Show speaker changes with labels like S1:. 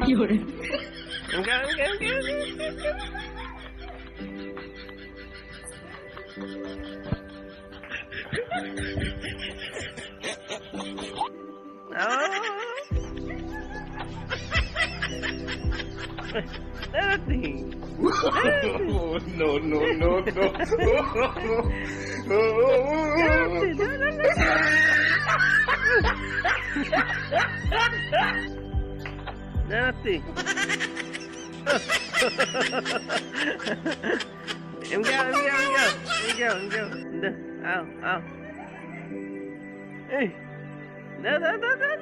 S1: 有人。
S2: Nothing.
S3: No, no, no, no.
S2: Nothing. Em go. Ow. Hey. No. No.